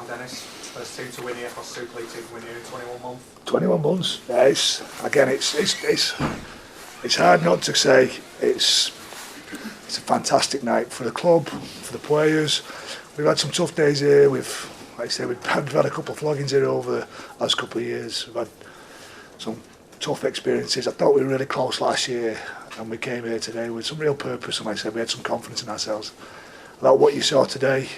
round, Dennis. First team to win here, first Super League team to win here in 21 months. 21 months. Yeah, it's hard not to say it's a fantastic night for the club, for the players. We've had some tough days here. We've had a couple of floggings here over the last couple of years. We've had some tough experiences. I thought we were really close last year, and we came here today with some real purpose. And like I said, we had some confidence in ourselves. Like what you saw today,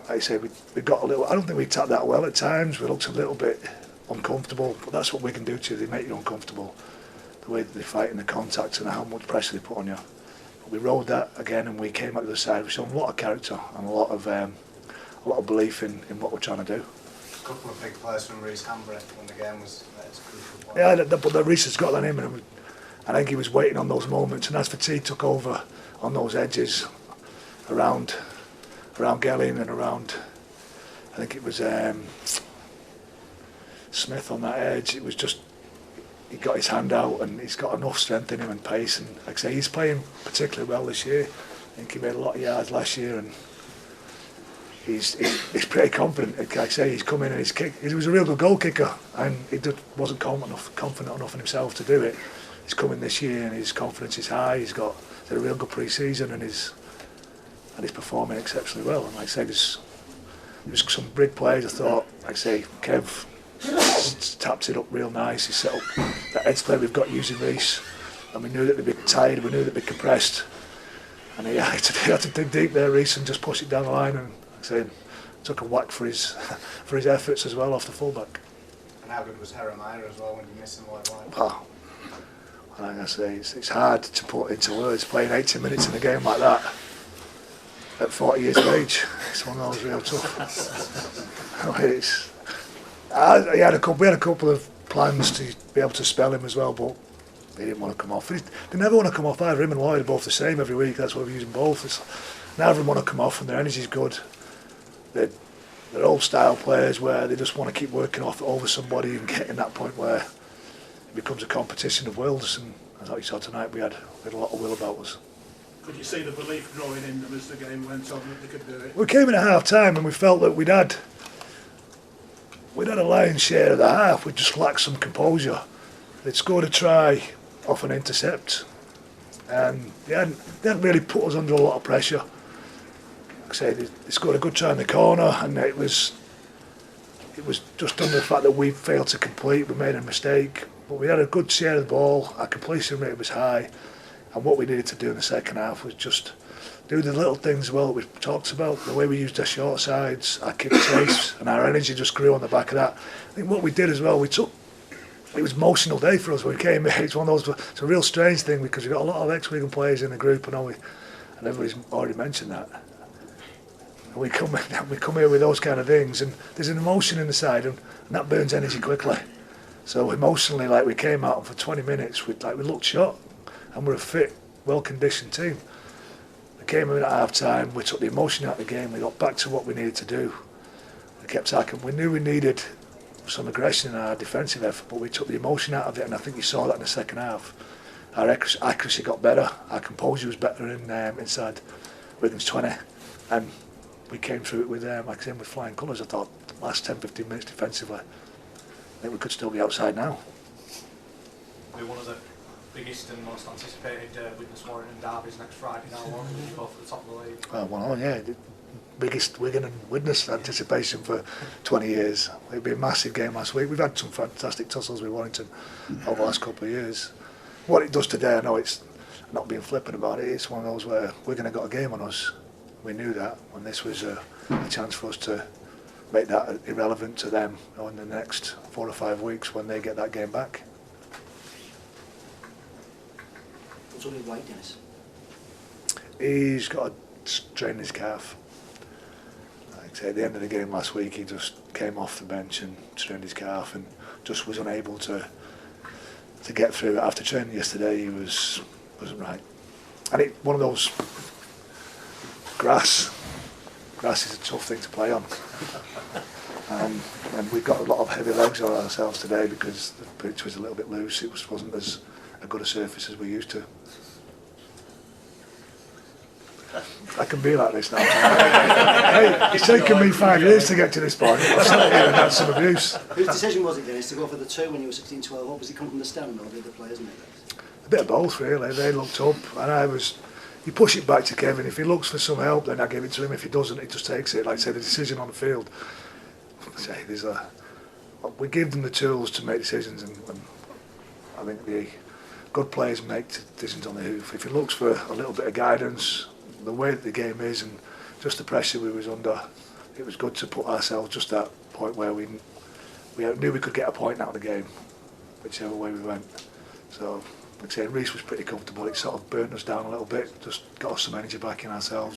like I said, we got a little. I don't think we tapped that well at times. We looked a little bit uncomfortable, but that's what we can do to you. They make you uncomfortable. The way that they fight and the contact and how much pressure they put on you. But we rode that again, and we came out the other side. We showed a lot of character and a lot of belief in what we're trying to do. A couple of big players from Reece Hambry when the game was at its crucial point. Yeah, but Reece has got that in him, and I think he was waiting on those moments. And as fatigue took over on those edges around Gelling and around, I think it was Smith on that edge. It was just he got his hand out, and he's got enough strength in him and pace. And like I say, he's playing particularly well this year. I think he made a lot of yards last year, and he's pretty confident. Like I say, he's come in and he's kicked. He was a real good goal kicker, and he wasn't confident enough in himself to do it. He's coming this year, and his confidence is high. He's had a real good pre-season, and he's performing exceptionally well. And like I say, there's some big players. I thought, like I say, Kev tapped it up real nice. He set up that edge play we've got using Reece, and we knew that they'd be tired. We knew they'd be compressed, and he had to dig deep there, Reece, and just push it down the line. And like I say, took a whack for his efforts as well off the fullback. And how good was Jeremiah as well when you miss him like that? Oh, like I say, it's hard to put into words. Playing 80 minutes in a game like that at 40 years of age, it's one of those real tough. We had a couple of plans to be able to spell him as well, but they didn't want to come off. They never want to come off either. Him and Lloyd are both the same every week. That's why we're using both. Neither of them want to come off, and their energy's good. They're old style players where they just want to keep working off over somebody and getting that point where it becomes a competition of wills. And as you saw tonight, we had a lot of will about us. Could you see the belief growing in them as the game went on that they could do it? We came in at half time and we felt that we'd had a lion's share of the half. We just lacked some composure. They'd scored a try off an intercept, and they hadn't really put us under a lot of pressure. Like I say, they scored a good try in the corner, and it was just under the fact that we failed to complete. We made a mistake, but we had a good share of the ball. Our completion rate was high, and what we needed to do in the second half was just do the little things well that we've talked about, the way we used our short sides, our kick chase, and our energy just grew on the back of that. I think what we did as well, it was an emotional day for us when we came here. It's one of those, it's a real strange thing because we've got a lot of ex-Wigan players in the group, and everybody's already mentioned that. And we come here with those kind of things, and there's an emotion in the side, and that burns energy quickly. So emotionally, like we came out and for 20 minutes, we looked shot, and we're a fit, well-conditioned team. Came in at half time, we took the emotion out of the game, we got back to what we needed to do. We kept attacking. We knew we needed some aggression in our defensive effort, but we took the emotion out of it, and I think you saw that in the second half. Our accuracy got better, our composure was better inside Wigan's 20, and we came through it with with flying colours. I thought the last 10-15 minutes defensively, I think we could still be outside now. We're one of the biggest and most anticipated Widnes Warrington derbies next Friday now, both at the top of the league. Well, yeah, the biggest Wigan and Widnes anticipation for 20 years. It'd be a massive game last week. We've had some fantastic tussles with Warrington over the last couple of years. What it does today, I know it's not being flippant about it, it's one of those where Wigan have got a game on us. We knew that when this was a chance for us to make that irrelevant to them in the next 4 or 5 weeks when they get that game back. What's on his right, Dennis? He's got a strain in his calf. Like I say, at the end of the game last week, he just came off the bench and strained his calf and just was unable to get through it. After training yesterday, he wasn't right. And one of those grass is a tough thing to play on. And we've got a lot of heavy legs on ourselves today because the pitch was a little bit loose. It wasn't as a good a surface as we used to. I can be like this now. Hey, it's taken me 5 years to get to this point. I've sat here and had some abuse. Whose decision was it, Dennis, to go for the 2 when you were 16-12? Or was it come from the stand, or did the players make it? A bit of both, really. They looked up, and you push it back to Kevin. If he looks for some help, then I give it to him. If he doesn't, he just takes it. Like I say, the decision on the field. We give them the tools to make decisions, and I think the good players make decisions on the hoof. If he looks for a little bit of guidance, the way that the game is, and just the pressure we was under, it was good to put ourselves just that point where we knew we could get a point out of the game, whichever way we went. So, like I say, Reece was pretty comfortable. It sort of burnt us down a little bit, just got us some energy back in ourselves.